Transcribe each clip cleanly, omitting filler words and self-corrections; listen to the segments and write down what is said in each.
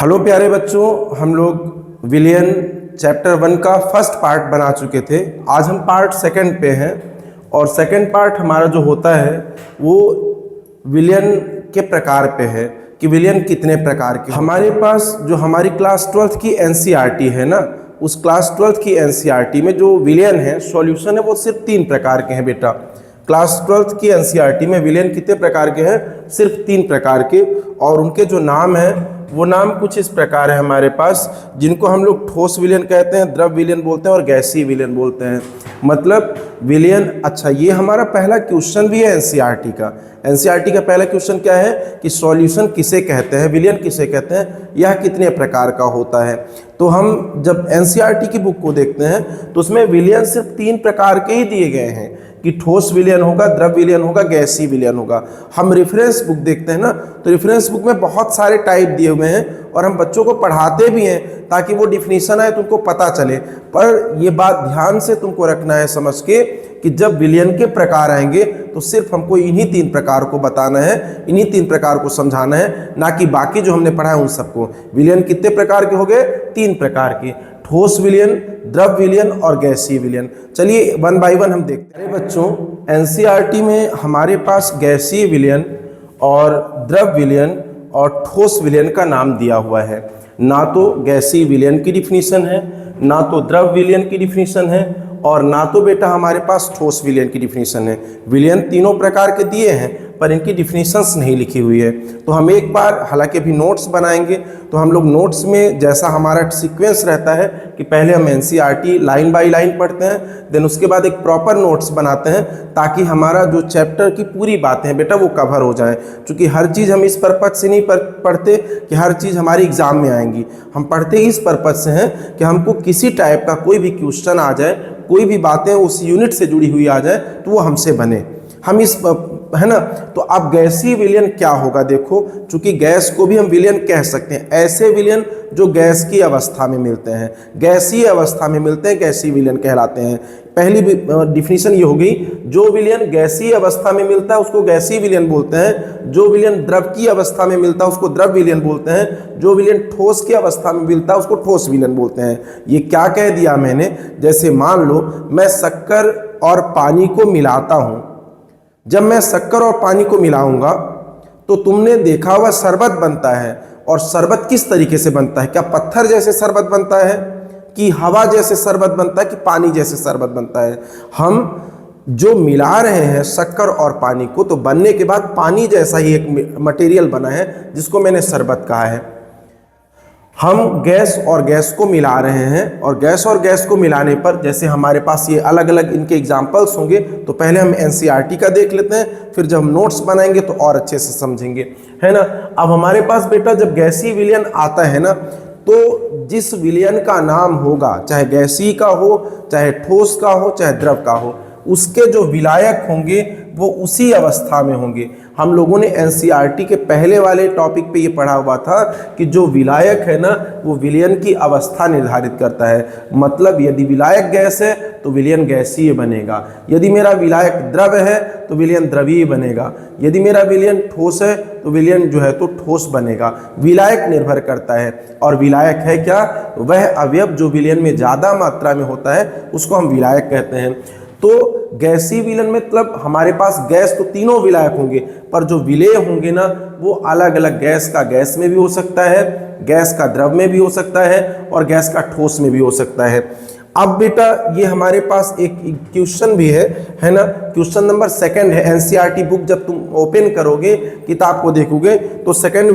Hello प्यारे बच्चों, हम लोग विलियन चैप्टर 1 का फर्स्ट पार्ट बना चुके थे। आज हम पार्ट सेकंड पे हैं और सेकंड पार्ट हमारा जो होता है वो विलियन के प्रकार पे है कि विलियन कितने प्रकार के। हमारे पास जो हमारी क्लास 12th की एनसीईआरटी है ना, उस क्लास 12th की एनसीईआरटी में जो विलियन है, सॉल्यूशन है, वो सिर्फ 3 प्रकार के हैं बेटा। क्लास 12th की एनसीईआरटी में विलियन कितने प्रकार के हैं? सिर्फ 3 प्रकार के। और उनके जो नाम हैं वो नाम कुछ इस प्रकार है हमारे पास, जिनको हम लोग ठोस विलियन कहते हैं, द्रव विलियन बोलते हैं और गैसीय विलियन बोलते हैं। मतलब विलियन। अच्छा, ये हमारा पहला क्वेश्चन भी है एनसीईआरटी का। एनसीईआरटी का पहला क्वेश्चन क्या है कि सॉल्यूशन किसे कहते हैं, विलियन किसे कहते हैं, यह कितने प्रकार का होता है। तो हम जब एनसीईआरटी की बुक को देखते हैं तो उसमें विलियन सिर्फ 3 प्रकार के ही दिए गए हैं कि ठोस विलियन होगा, द्रव विलियन होगा, गैसीय विलियन होगा। हम रेफरेंस बुक देखते हैं ना, तो रेफरेंस बुक में बहुत सारे टाइप दिए हुए हैं और हम बच्चों को पढ़ाते भी हैं ताकि वो डिफिनीशन आए तुमको पता चले। पर ये बात ध्यान से तुमको रखना है समझ के कि जब विलियन के प्रकार आएंगे तो सिर्फ हमको इन्हीं 3 प्रकार को बताना है, इन्हीं 3 प्रकार को समझाना है, ना कि बाकी जो हमने पढ़ा है उन सबको। विलियन कितने प्रकार के हो गए? 3 प्रकार के, ठोस विलियन, द्रव विलियन और गैसीय विलियन। चलिए 1 बाय 1 हम देखते हैं। बच्चों, एनसीईआरटी में हमारे पास गैसीय विलियन और द्रव विलियन और ठोस विलियन का नाम दिया हुआ है। ना तो गैसीय विलियन की डिफिनीशन है, ना तो द्रव विलियन की डिफिनीशन है और ना तो बेटा हमारे पास ठोस विलियन की डिफिनीशन है। विलियन तीनों प्रकार के दिए हैं पर इनकी डिफिनीशंस नहीं लिखी हुई है। तो हम एक बार, हालांकि अभी नोट्स बनाएंगे तो हम लोग नोट्स में जैसा हमारा सीक्वेंस रहता है कि पहले हम एनसीईआरटी लाइन बाय लाइन पढ़ते हैं, देन उसके बाद एक प्रॉपर नोट्स बनाते हैं ताकि हमारा जो चैप्टर की पूरी बातें हैं बेटा वो कवर हो जाए। क्योंकि हर चीज़ हम इस पर्पज से नहीं पढ़ते कि हर चीज़ हमारी एग्जाम में आएंगी। हम पढ़ते इस पर्पज से हैं कि हमको किसी टाइप का कोई भी क्वेश्चन आ जाए, कोई भी बातें उस यूनिट से जुड़ी हुई आ जाए तो वो हमसे बने। हम इस, है ना। तो अब गैसीय विलियन क्या होगा देखो, चूंकि गैस को भी हम विलियन कह सकते हैं। ऐसे विलियन जो गैस की अवस्था में मिलते हैं, गैसीय अवस्था में मिलते हैं, गैसीय विलियन कहलाते हैं। पहली डिफिनीशन ये हो गई, जो विलियन गैसीय अवस्था में मिलता है उसको गैसीय विलियन बोलते हैं, जो विलियन द्रव की अवस्था में मिलता है उसको द्रव विलियन बोलते हैं, जो विलियन ठोस की अवस्था में मिलता है उसको ठोस विलियन बोलते हैं। ये क्या कह दिया मैंने? जैसे मान लो मैं शक्कर और पानी को मिलाता हूं। जब मैं शक्कर और पानी को मिलाऊंगा तो तुमने देखा हुआ शरबत बनता है। और शरबत किस तरीके से बनता है? क्या पत्थर जैसे शरबत बनता है, कि हवा जैसे शरबत बनता है, कि पानी जैसे शरबत बनता है? हम जो मिला रहे हैं शक्कर और पानी को, तो बनने के बाद पानी जैसा ही एक मटेरियल बना है जिसको मैंने शरबत कहा है। हम गैस और गैस को मिला रहे हैं और गैस और गैस को मिलाने पर जैसे हमारे पास ये अलग अलग इनके एग्जाम्पल्स होंगे, तो पहले हम एनसीईआरटी का देख लेते हैं, फिर जब हम नोट्स बनाएंगे तो और अच्छे से समझेंगे, है ना। अब हमारे पास बेटा जब गैसीय विलियन आता है ना, तो जिस विलियन का नाम होगा, चाहे गैसीय का हो, चाहे ठोस का हो, चाहे द्रव का हो, उसके जो विलायक होंगे वो उसी अवस्था में होंगे। हम लोगों ने एनसीईआरटी के पहले वाले टॉपिक पे ये पढ़ा हुआ था कि जो विलायक है ना वो विलियन की अवस्था निर्धारित करता है। मतलब यदि विलायक गैस है तो विलियन गैसीय बनेगा, यदि मेरा विलायक द्रव है तो विलियन द्रवीय बनेगा, यदि मेरा विलियन ठोस है तो विलियन जो है तो ठोस बनेगा। विलायक निर्भर करता है। और विलायक है क्या? वह अवयव जो विलियन में ज़्यादा मात्रा में होता है उसको हम विलायक कहते हैं। तो गैसीय विलियन में मतलब हमारे पास गैस तो तीनों विलायक होंगे, पर जो विलेय होंगे ना वो अलग अलग, गैस का गैस में भी हो सकता है, गैस का द्रव में भी हो सकता है और गैस का ठोस में भी हो सकता है। अब बेटा ये हमारे पास एक क्वेश्चन भी है ना। क्वेश्चन नंबर 2 है एनसीईआरटी बुक। जब तुम ओपन करोगे, किताब को देखोगे तो 2nd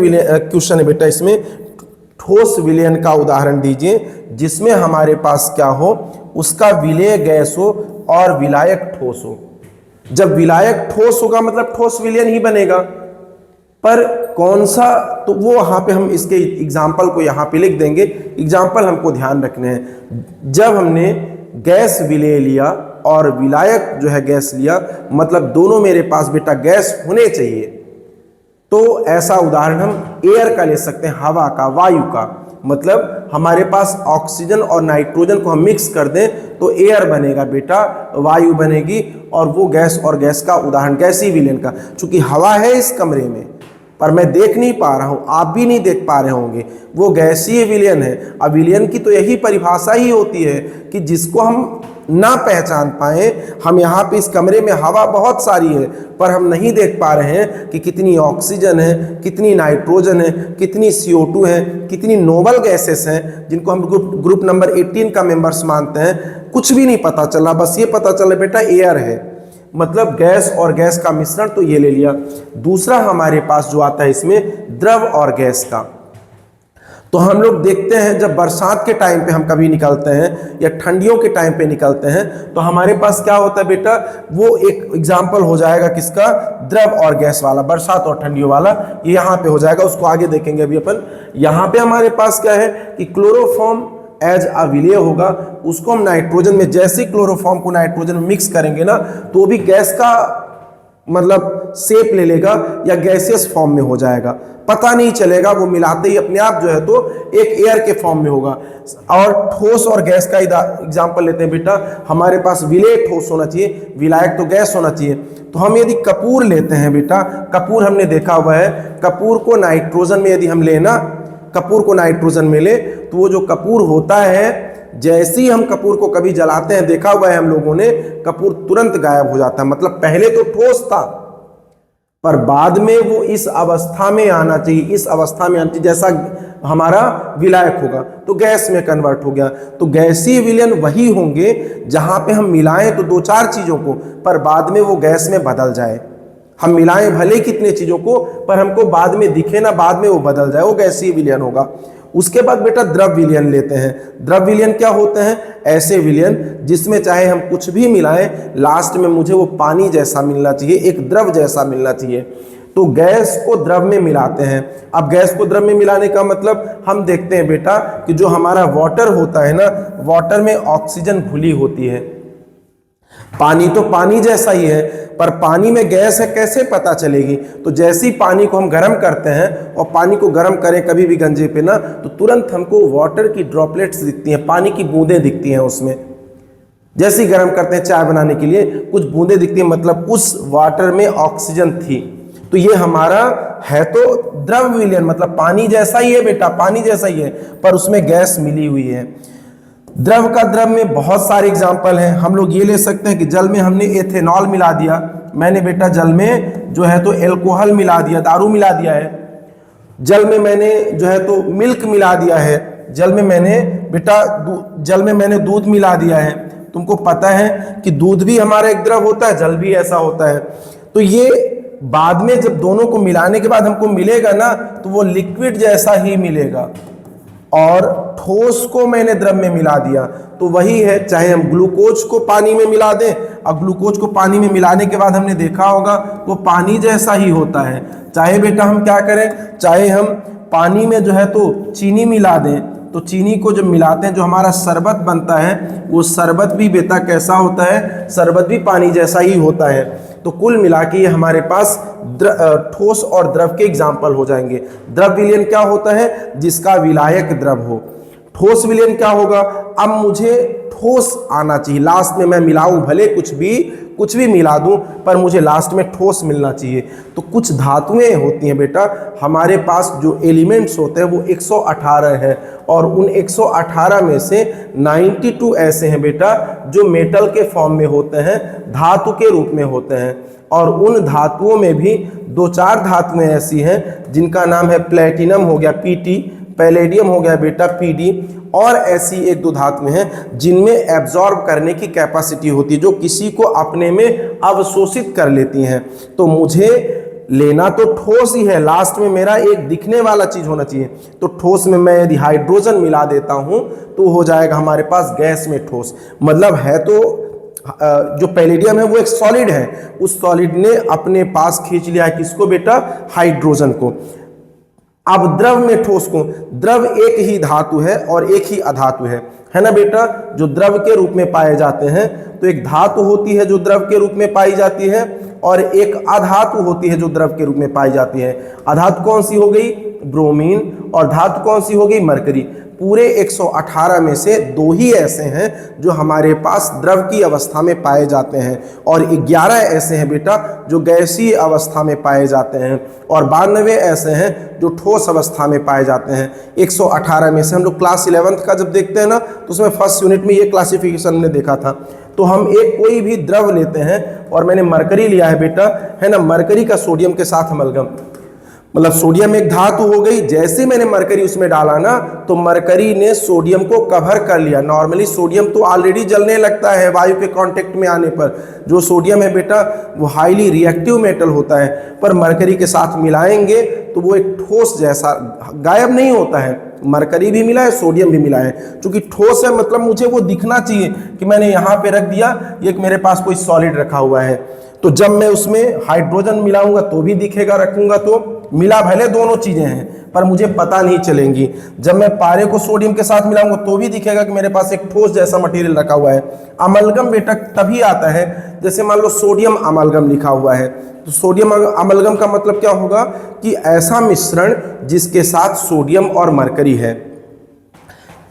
क्वेश्चन है बेटा। इसमें ठोस विलियन का उदाहरण दीजिए जिसमें हमारे पास क्या हो, उसका विलेय गैस हो और विलायक ठोस हो। जब विलायक ठोस होगा मतलब ठोस विलियन ही बनेगा, पर कौन सा, तो वो वहां पे हम इसके एग्जाम्पल को यहाँ पे लिख देंगे। एग्जाम्पल हमको ध्यान रखने हैं। जब हमने गैस विलेय लिया और विलायक जो है गैस लिया, मतलब दोनों मेरे पास बेटा गैस होने चाहिए, तो ऐसा उदाहरण हम एयर का ले सकते हैं, हवा का, वायु का। मतलब हमारे पास ऑक्सीजन और नाइट्रोजन को हम मिक्स कर दें तो एयर बनेगा बेटा, वायु बनेगी। और वो गैस और गैस का उदाहरण गैसीय विलियन का, चूंकि हवा है इस कमरे में, पर मैं देख नहीं पा रहा हूँ, आप भी नहीं देख पा रहे होंगे, वो गैसीय विलयन है। अब विलयन की तो यही परिभाषा ही होती है कि जिसको हम ना पहचान पाए। हम यहाँ पे इस कमरे में हवा बहुत सारी है, पर हम नहीं देख पा रहे हैं कि कितनी ऑक्सीजन है, कितनी नाइट्रोजन है, कितनी CO2 है, कितनी नोबल गैसेस हैं जिनको हम ग्रुप नंबर 18 का मेंबर्स मानते हैं। कुछ भी नहीं पता चला, बस ये पता चला बेटा एयर है, मतलब गैस और गैस का मिश्रण, तो ये ले लिया। दूसरा हमारे पास जो आता है इसमें द्रव और गैस का, तो हम लोग देखते हैं जब बरसात के टाइम पे हम कभी निकलते हैं या ठंडियों के टाइम पे निकलते हैं तो हमारे पास क्या होता है बेटा, वो एक एग्जाम्पल हो जाएगा किसका, द्रव और गैस वाला, बरसात और ठंडियों वाला, ये यहाँ पे हो जाएगा, उसको आगे देखेंगे अभी अपन। यहाँ पे हमारे पास क्या है कि क्लोरोफॉर्म एज अ विलेय होगा, उसको हम नाइट्रोजन में, जैसे क्लोरोफॉर्म को नाइट्रोजन में मिक्स करेंगे ना तो भी गैस का मतलब शेप ले लेगा या गैसियस फॉर्म में हो जाएगा, पता नहीं चलेगा, वो मिलाते ही अपने आप जो है तो एक एयर के फॉर्म में होगा। और ठोस और गैस का एग्जांपल लेते हैं बेटा, हमारे पास विलेय ठोस होना चाहिए, विलायक तो गैस होना चाहिए। तो हम यदि कपूर लेते हैं बेटा, कपूर हमने देखा हुआ है, कपूर को नाइट्रोजन में यदि हम लेना, कपूर को नाइट्रोजन में ले तो वो जो कपूर होता है, जैसे ही हम कपूर को कभी जलाते हैं, देखा हुआ है हम लोगों ने, कपूर तुरंत गायब हो जाता है। मतलब पहले तो ठोस था पर बाद में वो इस अवस्था में आना चाहिए, इस अवस्था में आना चाहिए जैसा हमारा विलायक होगा तो गैस में कन्वर्ट हो गया। तो गैसीय विलयन वही होंगे जहां पे हम मिलाएं तो दो चार चीजों को, पर बाद में वो गैस में बदल जाए। हम मिलाएं भले कितने चीजों को, पर हमको बाद में दिखे ना, बाद में वो बदल जाए, वो गैसीय विलयन होगा। उसके बाद बेटा द्रव विलयन लेते हैं। द्रव विलयन क्या होते हैं, ऐसे विलयन जिसमें चाहे हम कुछ भी मिलाएं, लास्ट में मुझे वो पानी जैसा मिलना चाहिए, एक द्रव जैसा मिलना चाहिए। तो गैस को द्रव में मिलाते हैं। अब गैस को द्रव में मिलाने का मतलब हम देखते हैं बेटा कि जो हमारा वाटर होता है ना, वाटर में ऑक्सीजन घुली होती है। पानी तो पानी जैसा ही है, पर पानी में गैस है कैसे पता चलेगी। तो जैसे ही पानी को हम गर्म करते हैं और पानी को गर्म करें कभी भी गंजे पे ना, तो तुरंत हमको वाटर की ड्रॉपलेट्स दिखती हैं, पानी की बूंदें दिखती हैं उसमें। जैसे ही गर्म करते हैं चाय बनाने के लिए कुछ बूंदें दिखती हैं, मतलब उस वाटर में ऑक्सीजन थी। तो ये हमारा है तो द्रव विलयन, मतलब पानी जैसा ही है बेटा, पानी जैसा ही है, पर उसमें गैस मिली हुई है। द्रव का द्रव में बहुत सारे एग्जाम्पल हैं। हम लोग ये ले सकते हैं कि जल में हमने एथेनॉल मिला दिया, मैंने बेटा जल में जो है तो एल्कोहल मिला दिया, दारू मिला दिया है। जल में मैंने जो है तो मिल्क मिला दिया है, जल में मैंने बेटा जल में मैंने दूध मिला दिया है। तुमको पता है कि दूध भी हमारा एक द्रव होता है, जल भी ऐसा होता है। तो ये बाद में जब दोनों को मिलाने के बाद हमको मिलेगा ना, तो वो लिक्विड जैसा ही मिलेगा। और ठोस को मैंने द्रव में मिला दिया तो वही है, चाहे हम ग्लूकोज को पानी में मिला दें, और ग्लूकोज को पानी में मिलाने के बाद हमने देखा होगा वो पानी जैसा ही होता है। चाहे बेटा हम क्या करें, चाहे हम पानी में जो है तो चीनी मिला दें, तो चीनी को जब मिलाते हैं जो हमारा शरबत बनता है, वो शरबत भी बेटा कैसा होता है, शरबत भी पानी जैसा ही होता है। तो कुल मिला के ये हमारे पास ठोस और द्रव के एग्जाम्पल हो जाएंगे। द्रव विलयन क्या होता है, जिसका विलायक द्रव हो। ठोस विलयन क्या होगा, अब मुझे ठोस आना चाहिए, लास्ट में मैं मिलाऊं भले कुछ भी मिला दूं, पर मुझे लास्ट में ठोस मिलना चाहिए। तो कुछ धातुएं होती हैं बेटा हमारे पास, जो एलिमेंट्स होते हैं वो 118 है, और उन 118 में से 92 ऐसे हैं बेटा जो मेटल के फॉर्म में होते हैं, धातु के रूप में होते हैं। और उन धातुओं में भी दो चार धातुएं ऐसी हैं जिनका नाम है प्लेटिनम हो गया Pt, पैलेडियम हो गया बेटा Pd, और ऐसी एक दो धातुएं हैं जिनमें एब्जॉर्ब करने की कैपेसिटी होती है, जो किसी को अपने में अवशोषित कर लेती हैं। तो मुझे लेना तो ठोस ही है, लास्ट में मेरा एक दिखने वाला चीज होना चाहिए। तो ठोस में मैं यदि हाइड्रोजन मिला देता हूं तो हो जाएगा हमारे पास गैस में ठोस। मतलब है तो जो पैलेडियम है वो एक सॉलिड है, उस सॉलिड ने अपने पास खींच लिया है किसको बेटा, हाइड्रोजन को। अब द्रव में ठोस को, द्रव एक ही धातु है और एक ही अधातु है ना बेटा। जो द्रव के रूप में पाए जाते हैं तो एक धातु होती है जो द्रव के रूप में पाई जाती है, और एक अधातु होती है जो द्रव के रूप में पाई जाती है। अधातु कौन सी हो गई, ब्रोमीन, और धातु कौन सी होगी, मरकरी। पूरे 118 में से 2 ही ऐसे हैं जो हमारे पास द्रव की अवस्था में पाए जाते हैं, और 11 ऐसे हैं बेटा जो गैसीय अवस्था में पाए जाते हैं, और 92 ऐसे हैं जो ठोस अवस्था में पाए जाते हैं। 118 में से हम लोग क्लास 11th का जब देखते हैं ना, तो उसमें फर्स्ट यूनिट में ये क्लासिफिकेशन ने देखा था। तो हम एक कोई भी द्रव लेते हैं, और मैंने मरकरी लिया है बेटा, है ना, मरकरी का सोडियम के साथ अमलगम, मतलब सोडियम एक धातु हो गई, जैसे मैंने मरकरी उसमें डाला ना, तो मरकरी ने सोडियम को कवर कर लिया। नॉर्मली सोडियम तो ऑलरेडी जलने लगता है वायु के कांटेक्ट में आने पर। जो सोडियम है बेटा वो हाईली रिएक्टिव मेटल होता है, पर मरकरी के साथ मिलाएंगे तो वो एक ठोस जैसा, गायब नहीं होता है। मरकरी भी मिला है, सोडियम भी मिला है, क्योंकि ठोस है मतलब मुझे वो दिखना चाहिए कि मैंने यहाँ पे रख दिया, ये मेरे पास कोई सॉलिड रखा हुआ है। तो जब मैं उसमें हाइड्रोजन मिलाऊंगा तो भी दिखेगा, रखूंगा तो मिला, भले दोनों चीजें हैं पर मुझे पता नहीं चलेंगी। जब मैं पारे को सोडियम के साथ मिलाऊंगा तो भी दिखेगा कि मेरे पास एक ठोस जैसा मटेरियल रखा हुआ है। अमलगम बेटा तभी आता है जैसे मान लो सोडियम अमलगम लिखा हुआ है, तो सोडियम अमलगम का मतलब क्या होगा कि ऐसा मिश्रण जिसके साथ सोडियम और मरकरी है।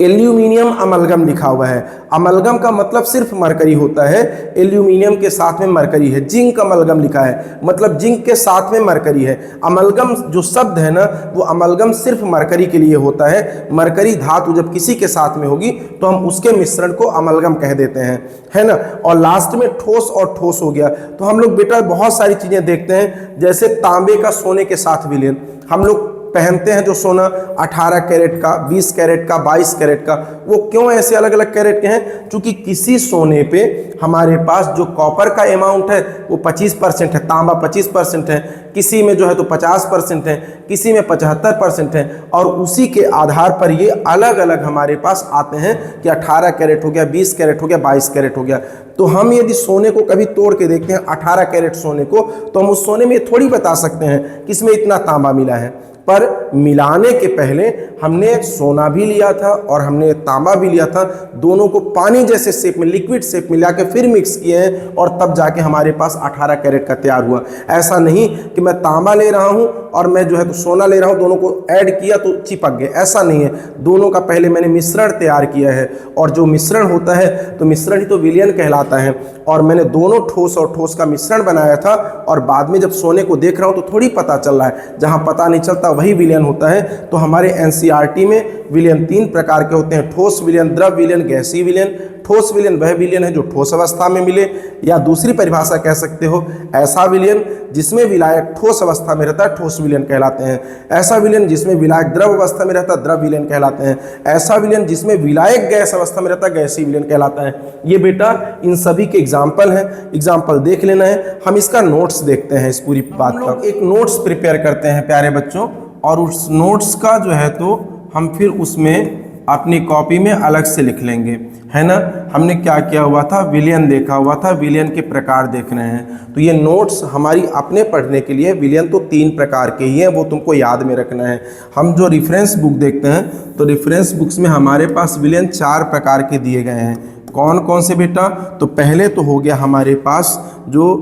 एल्यूमिनियम अमलगम लिखा हुआ है, अमलगम का मतलब सिर्फ मरकरी होता है, एल्यूमिनियम के साथ में मरकरी है। जिंक अमलगम लिखा है, मतलब जिंक के साथ में मरकरी है। अमलगम जो शब्द है ना, वो अमलगम सिर्फ मरकरी के लिए होता है। मरकरी धातु जब किसी के साथ में होगी तो हम उसके मिश्रण को अमलगम कह देते हैं, है ना। और लास्ट में ठोस और ठोस हो गया, तो हम लोग बेटा बहुत सारी चीजें देखते हैं, जैसे तांबे का सोने के साथ विलयन। हम लोग पहनते हैं जो सोना 18 कैरेट का, 20 कैरेट का, 22 कैरेट का, वो क्यों ऐसे अलग अलग कैरेट के हैं? क्योंकि किसी सोने पे हमारे पास जो कॉपर का अमाउंट है वो 25% है, तांबा 25% है, किसी में जो है तो 50% है, किसी में 75% है, और उसी के आधार पर ये अलग अलग हमारे पास आते हैं कि 18 कैरेट हो गया, 20 कैरेट हो गया, 22 कैरेट हो गया। तो हम यदि सोने को कभी तोड़ के देखते हैं 18 कैरेट सोने को, तो हम उस सोने में थोड़ी बता सकते हैं कि इसमें इतना तांबा मिला है। पर मिलाने के पहले हमने सोना भी लिया था और हमने तांबा भी लिया था, दोनों को पानी जैसे शेप में, लिक्विड शेप में मिला के फिर मिक्स किए हैं, और तब जाके हमारे पास 18 कैरेट का तैयार हुआ। ऐसा नहीं कि मैं तांबा ले रहा हूं और मैं जो है तो सोना ले रहा हूं, दोनों को ऐड किया तो चिपक गए, ऐसा नहीं है। दोनों का पहले मैंने मिश्रण तैयार किया है, और जो मिश्रण होता है तो मिश्रण ही तो विलयन कहलाता है। और मैंने दोनों ठोस और ठोस का मिश्रण बनाया था, और बाद में जब सोने को देख रहा हूं तो थोड़ी पता चल रहा है, जहां पता नहीं चलता वही विलयन होता है। तो हमारे एनसीईआरटी में विलयन 3 प्रकार के होते हैं: ठोस विलयन, द्रव विलयन, गैसीय विलयन। ठोस विलयन वह विलयन है जो ठोस अवस्था में मिले, या दूसरी परिभाषा कह सकते हो ऐसा विलयन जिसमें विलायक ठोस अवस्था में रहता है, ठोस विलयन कहलाते हैं। ऐसा विलयन जिसमें विलायक द्रव अवस्था में रहता है, द्रव विलयन कहलाते हैं। ऐसा विलयन जिसमें विलायक गैस अवस्था में रहता है, गैसीय विलयन कहलाता है। ये बेटा इन सभी के एग्जाम्पल हैं, एग्जाम्पल देख लेना है। हम इसका नोट्स देखते हैं, इस पूरी बात का एक नोट्स प्रिपेयर करते हैं प्यारे बच्चों, और उस नोट्स का जो है तो हम फिर उसमें अपनी कॉपी में अलग से लिख लेंगे, है ना। हमने क्या किया हुआ था, विलयन देखा हुआ था, विलयन के प्रकार देख रहे हैं। तो ये नोट्स हमारी अपने पढ़ने के लिए, विलयन तो 3 प्रकार के ही हैं, वो तुमको याद में रखना है। हम जो रेफरेंस बुक देखते हैं तो रेफरेंस बुक्स में हमारे पास विलयन 4 प्रकार के दिए गए हैं। कौन कौन से बेटा? तो पहले तो हो गया हमारे पास जो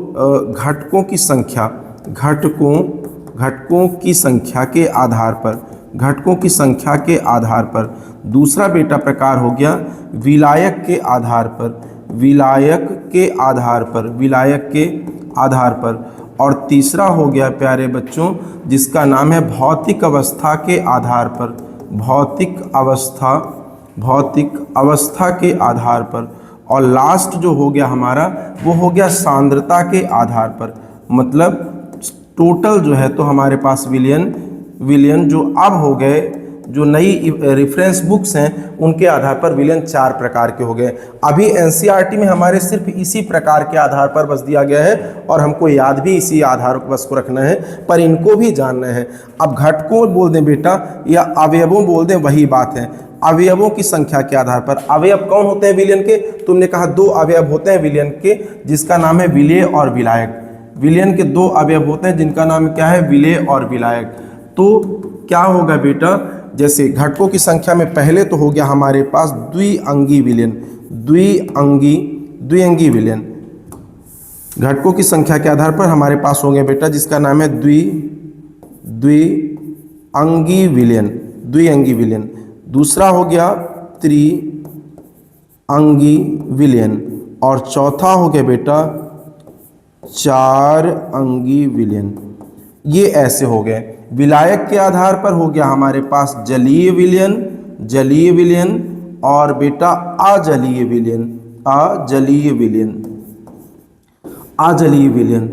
घटकों की संख्या, घटकों की संख्या के आधार पर, घटकों की संख्या के आधार पर। दूसरा बेटा प्रकार हो गया विलायक के आधार पर, विलायक के आधार पर, विलायक के आधार पर। और तीसरा हो गया प्यारे बच्चों जिसका नाम है भौतिक अवस्था के आधार पर, भौतिक अवस्था के आधार पर। और लास्ट जो हो गया हमारा वो हो गया सांद्रता के आधार पर। मतलब टोटल जो है तो हमारे पास विलयन जो अब हो गए, जो नई रेफरेंस बुक्स हैं उनके आधार पर विलयन 4 प्रकार के हो गए। अभी एनसीईआरटी में हमारे सिर्फ इसी प्रकार के आधार पर बस दिया गया है, और हमको याद भी इसी आधार पर बस को रखना है, पर इनको भी जानना है। अब घटकों बोल दें बेटा या अवयवों बोल दें, वही बात है। अवयवों की संख्या के आधार पर अवयव कौन होते हैं विलयन के? तुमने कहा 2 अवयव होते हैं विलयन के, जिसका नाम है विलेय और विलायक। विलयन के 2 अवयव होते हैं जिनका नाम क्या है? विलेय और विलायक। तो क्या होगा बेटा, जैसे घटकों की संख्या में पहले तो हो गया हमारे पास द्विअंगी विलयन, द्विअंगी विलयन। घटकों की संख्या के आधार पर हमारे पास होंगे बेटा जिसका नाम है द्विअंगी अंगी विलयन, द्विअंगी विलयन। दूसरा हो गया त्रिअंगी विलयन और चौथा हो गया बेटा चार अंगी विलयन। ये ऐसे हो गए। विलायक के आधार पर हो गया हमारे पास जलीय विलयन, जलीय विलयन और बेटा अजलीय विलयन, अजलीय विलयन, अजलीय विलयन।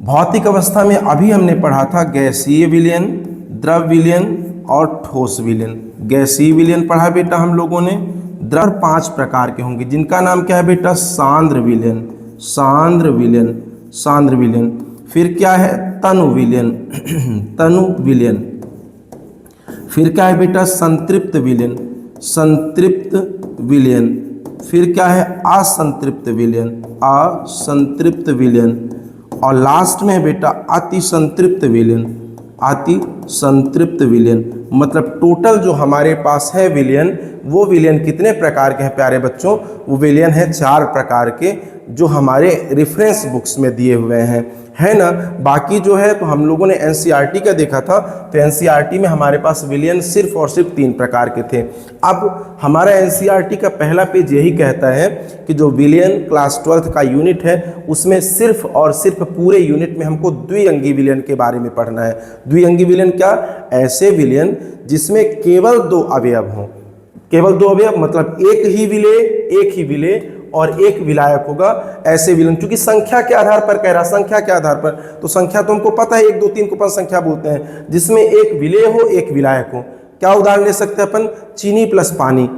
भौतिक अवस्था में अभी हमने पढ़ा था गैसीय विलयन, द्रव विलयन और ठोस विलयन। गैसीय विलयन पढ़ा बेटा हम लोगों ने। द्रव 5 प्रकार के होंगे जिनका नाम क्या है बेटा सांद्र विलयन, सांद्र विलयन, सांद्र विलयन। फिर क्या है तनु विलयन, तनु विलयन। फिर क्या है बेटा संतृप्त विलयन, संतृप्त विलयन। फिर क्या है असंतृप्त विलयन, असंतृप्त विलयन। और लास्ट में है बेटा अति संतृप्त विलयन, अति संतृप्त विलयन। मतलब टोटल जो हमारे पास है विलयन, वो विलयन कितने प्रकार के हैं प्यारे बच्चों? वो विलयन है 4 प्रकार के जो हमारे रेफरेंस बुक्स में दिए हुए हैं, है ना। बाकी जो है तो हम लोगों ने एनसीईआरटी का देखा था, तो एनसीईआरटी में हमारे पास विलयन सिर्फ और सिर्फ 3 प्रकार के थे। अब हमारा एनसीईआरटी का पहला पेज यही कहता है कि जो विलयन क्लास 12th का यूनिट है उसमें सिर्फ और सिर्फ पूरे यूनिट में हमको द्विअंगी विलयन के बारे में पढ़ना है। द्विअंगी विलयन क्या? ऐसे विलयन जिसमें केवल 2 अवयव हों, केवल 2 अवयव मतलब एक ही विलेय, एक ही विलेय और एक विलायक होगा। ऐसे विलयन चूंकि संख्या के आधार पर कह रहा, संख्या के आधार पर, तो संख्या तो हमको पता है 1 2 3 को अपन संख्या बोलते हैं, जिसमें एक विलेय हो एक विलायक हो। क्या उदाहरण ले सकते हैं अपन? चीनी प्लस पानी।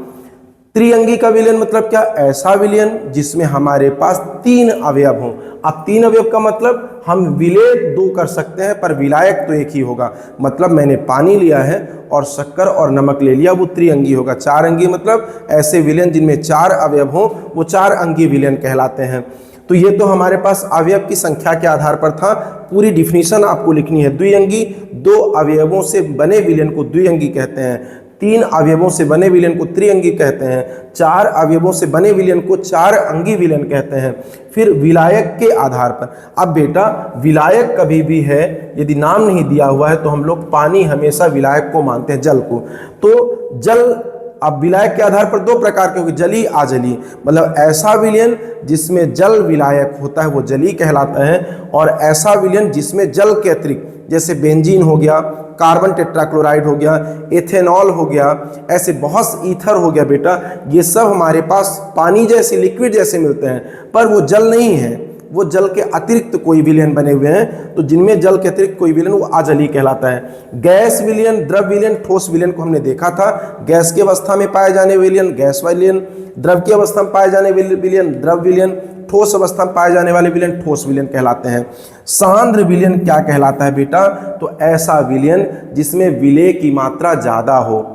त्रिअंगी का विलयन मतलब क्या? ऐसा विलयन जिसमें हमारे पास 3 अवयव हों। अब 3 अवयव का मतलब हम विलेय 2 कर सकते हैं पर विलायक तो एक ही होगा। मतलब मैंने पानी लिया है और शक्कर और नमक ले लिया, वो त्रिअंगी होगा। 4 अंगी मतलब ऐसे विलयन जिनमें 4 अवयव हों, वो 4 अंगी विलयन कहलाते हैं। तो ये तो हमारे पास अवयव की संख्या के आधार पर था। पूरी डिफिनीशन आपको लिखनी है। द्विअंगी 2 अवयवों से बने विलयन को द्विअंगी कहते हैं, 3 अवयवों से बने विलयन को त्रिअंगी कहते हैं, 4 अवयवों से बने विलयन को 4 अंगी विलयन कहते हैं। फिर विलायक के आधार पर, अब बेटा विलायक कभी भी है, यदि नाम नहीं दिया हुआ है तो हम लोग पानी हमेशा विलायक को मानते हैं, जल को। तो जल, अब विलायक के आधार पर 2 प्रकार के होंगे, जलीय अजलीय। मतलब ऐसा विलयन जिसमें जल विलायक होता है वो जलीय कहलाता है, और ऐसा विलयन जिसमें जल के अतिरिक्त जैसे बेंजीन हो गया, कार्बन टेट्राक्लोराइड हो गया, एथेनॉल हो गया, ऐसे बहुत ईथर हो गया बेटा, ये सब हमारे पास पानी जैसे लिक्विड जैसे मिलते हैं पर वो जल नहीं है, वो जल के अतिरिक्त कोई विलयन बने हुए हैं। तो जिनमें जल के अतिरिक्त कोई विलयन वो अजलीय कहलाता है। गैस विलयन, द्रव विलयन, ठोस विलयन को हमने देखा था। गैस की अवस्था में पाए जाने विलयन गैस विलयन, द्रव की अवस्था में पाए जाने विलयन द्रव विलयन, ठोस अवस्था में पाए जाने वाले विलयन ठोस विलयन कहलाते हैं। सांद्र विलयन क्या कहलाता है बेटा? तो ऐसा विलयन जिसमें विलेय की मात्रा ज़्यादा हो,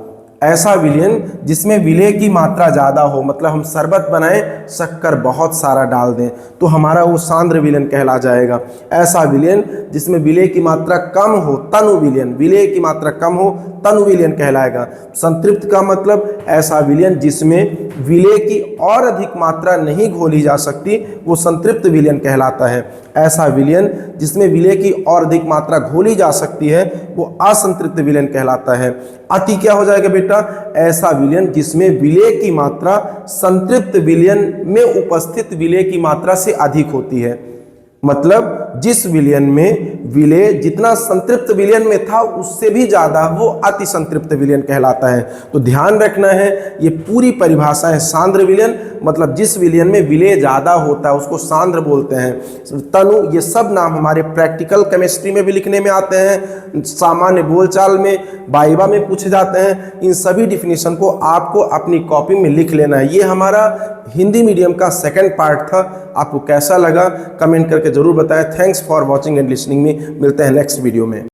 ऐसा विलयन जिसमें विलेय की मात्रा ज़्यादा हो। मतलब हम शरबत बनाएं, शक्कर बहुत सारा डाल दें तो हमारा वो सांद्र विलयन कहला जाएगा। ऐसा विलयन जिसमें विलेय की मात्रा कम हो, तनु विलयन, विलेय की मात्रा कम हो, तनु विलयन कहलाएगा। संतृप्त का मतलब ऐसा विलयन जिसमें विलेय की और अधिक मात्रा नहीं घोली जा सकती, वो संतृप्त विलयन कहलाता है। ऐसा विलयन जिसमें विलेय की और अधिक मात्रा घोली जा सकती है वो असंतृप्त विलयन कहलाता है। अति क्या हो जाएगा बेटा? ऐसा विलयन जिसमें विलेय की मात्रा संतृप्त विलयन में उपस्थित विलेय की मात्रा से अधिक होती है। मतलब जिस विलयन में विलेय जितना संतृप्त विलयन में था उससे भी ज़्यादा वो अति संतृप्त विलयन कहलाता है। तो ध्यान रखना है, ये पूरी परिभाषा है। सांद्र विलयन मतलब जिस विलयन में विलेय ज़्यादा होता है उसको सांद्र बोलते हैं। तनु, ये सब नाम हमारे प्रैक्टिकल केमिस्ट्री में भी लिखने में आते हैं, सामान्य बोलचाल में, वाइवा में पूछे जाते हैं। इन सभी डिफिनीशन को आपको अपनी कॉपी में लिख लेना है। ये हमारा हिंदी मीडियम का 2nd पार्ट था। आपको कैसा लगा कमेंट करके जरूर बताएं। Thanks for watching and listening में। मिलते हैं नेक्स्ट वीडियो में।